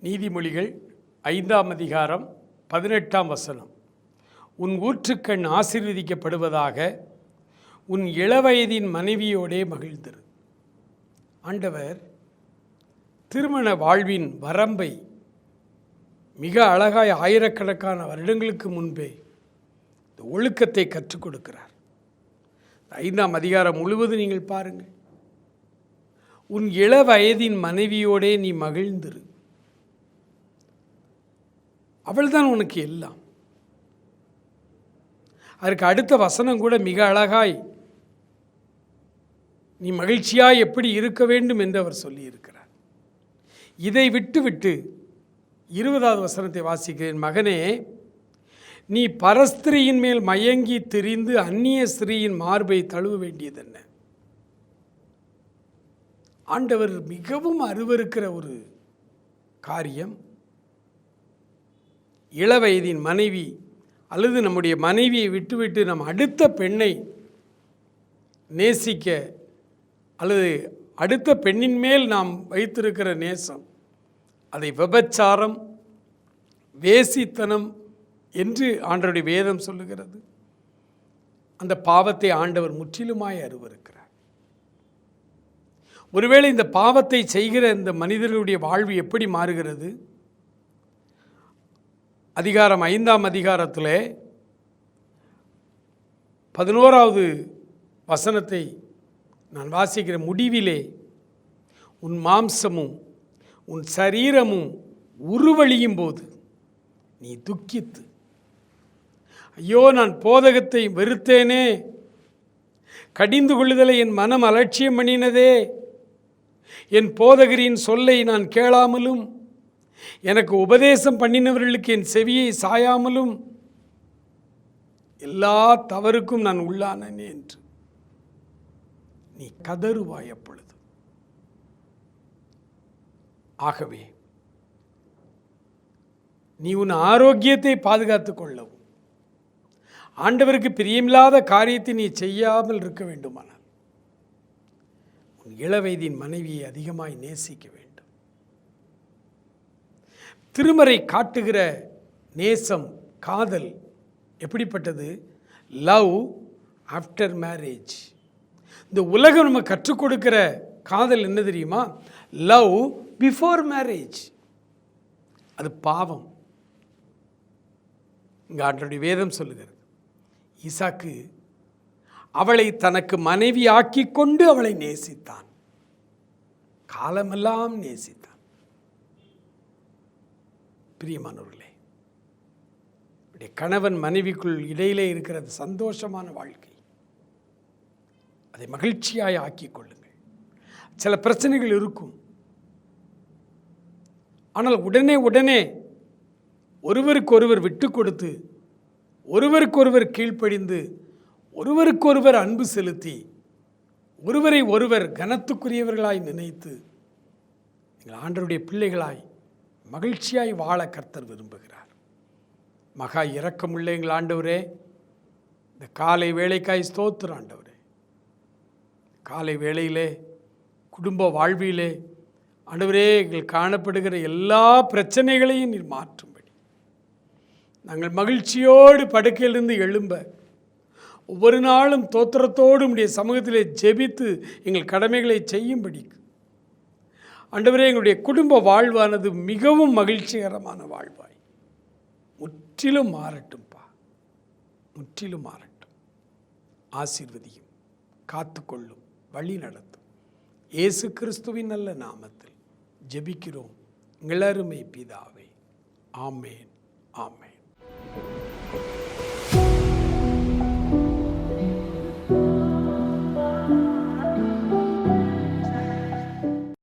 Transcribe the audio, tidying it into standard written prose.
நீதிமொழிகள் 5ஆம் அதிகாரம் 18ஆம் வசனம். உன் ஊற்றுக்கண் ஆசீர்வதிக்கப்படுவதாக, உன் இளவயதின் மனைவியோடே மகிழ்ந்திரு. ஆண்டவர் திருமண வாழ்வின் வரம்பை மிக அழகாய் ஆயிரக்கணக்கான வருடங்களுக்கு முன்பே இந்த ஒழுக்கத்தை கற்றுக் கொடுக்கிறார். 5ஆம் அதிகாரம் முழுவதும் நீங்கள் பாருங்கள். உன் இளவயதின் மனைவியோடே நீ மகிழ்ந்திரு, அவள்தான் உனக்கு எல்லாம். அதற்கு அடுத்த வசனம் கூட மிக அழகாய் நீ மகிழ்ச்சியாய் எப்படி இருக்க வேண்டும் என்று அவர் சொல்லியிருக்கிறார். இதை விட்டு 20வது வசனத்தை வாசிக்கிறேன். மகனே, நீ பரஸ்திரியின் மேல் மயங்கி திரிந்து அந்நிய ஸ்திரீயின் மார்பை தழுவ வேண்டியதென்ன? ஆண்டவர் மிகவும் அருவருக்கிற ஒரு காரியம். இளவயதின் மனைவி அல்லது நம்முடைய மனைவியை விட்டுவிட்டு நம் அடுத்த பெண்ணை நேசிக்க அல்லது அடுத்த பெண்ணின் மேல் நாம் வைத்திருக்கிற நேசம், அதை விபச்சாரம், வேசித்தனம் என்று ஆண்டவருடைய வேதம் சொல்லுகிறது. அந்த பாவத்தை ஆண்டவர் முற்றிலுமாய் அருவருக்கிறார். ஒருவேளை இந்த பாவத்தை செய்கிற இந்த மனிதர்களுடைய வாழ்வு எப்படி மாறுகிறது? அதிகாரம் 5ஆம் அதிகாரத்தில் 11வது வசனத்தை நான் வாசிக்கிற முடிவிலே, உன் மாம்சமும் உன் சரீரமும் உருவழியும் போது நீ துக்கித்து, ஐயோ நான் போதகத்தை வெறுத்தேனே, கடிந்து கொள்ளுதலை என் மனம் அலட்சியம் பண்ணினதே, என் போதகரின் சொல்லை நான் கேளாமலும் எனக்கு உபதேசம் பண்ணினவர்களுக்கு என் செவியை சாயாமலும் எல்லா தவறுக்கும் நான் உள்ளானேன் என்று நீ கதறுவாய் அப்பொழுது. ஆகவே நீ உன் ஆரோக்கியத்தை பாதுகாத்துக் கொள்ளவும், ஆண்டவருக்கு பிரியமில்லாத காரியத்தை நீ செய்யாமல் இருக்க வேண்டுமானால் உன் இளவயதின் மனைவியை அதிகமாய் நேசிக்க வேண்டும். திருமறை காட்டுகிற நேசம், காதல் எப்படிப்பட்டது? Love after marriage. இந்த உலகம் நம்ம கற்றுக் கொடுக்கிற காதல் என்ன தெரியுமா? Love before marriage. அது பாவம். இங்கே ஆண்டவருடைய வேதம் சொல்லுகிறது, ஈசாக்கு அவளை தனக்கு மனைவி ஆக்கி கொண்டு அவளை நேசித்தான், காலமெல்லாம் நேசித்தான். பிரியமானவர்களே, கணவன் மனைவிக்குள் இடையிலே இருக்கிற சந்தோஷமான வாழ்க்கை, அதை மகிழ்ச்சியாய் ஆக்கிக் கொள்ளுங்கள். சில பிரச்சனைகள் இருக்கும், ஆனால் உடனே ஒருவருக்கொருவர் விட்டு கொடுத்து, ஒருவருக்கொருவர் கீழ்ப்படிந்து, ஒருவருக்கொருவர் அன்பு செலுத்தி, ஒருவரை ஒருவர் கனத்துக்குரியவர்களாய் நினைத்து நீங்கள் ஆண்டவருடைய பிள்ளைகளாய் மகிழ்ச்சியாய் வாழ கர்த்தர் விரும்புகிறார். மகா இரக்கமுள்ள எங்கள் ஆண்டவரே, இந்த காலை வேளைக்காய் ஸ்தோத்திர ஆண்டவரே. காலை வேளையிலே குடும்ப வாழ்விலே ஆண்டவரே, எங்கள் காணப்படுகிற எல்லா பிரச்சனைகளையும் நீர் மாற்றும்படி, நாங்கள் மகிழ்ச்சியோடு படுக்கையிலிருந்து எழும்ப, ஒவ்வொரு நாளும் தோத்திரத்தோடு உம்முடைய சமூகத்திலே ஜெபித்து எங்கள் கடமைகளை செய்யும்படி ஆண்டவரே, எங்களுடைய குடும்ப வாழ்வானது மிகவும் மகிழ்ச்சிகரமான வாழ்வாய் முற்றிலும் மாறட்டும்பா, முற்றிலும் மாறட்டும். ஆசீர்வதியும், காத்துக்கொள்ளும், வழி நடத்தும். இயேசு கிறிஸ்துவின் நல்ல நாமத்தில் ஜெபிக்கிறோம் எங்கள் அருமை பிதாவே. ஆமேன், ஆமேன்.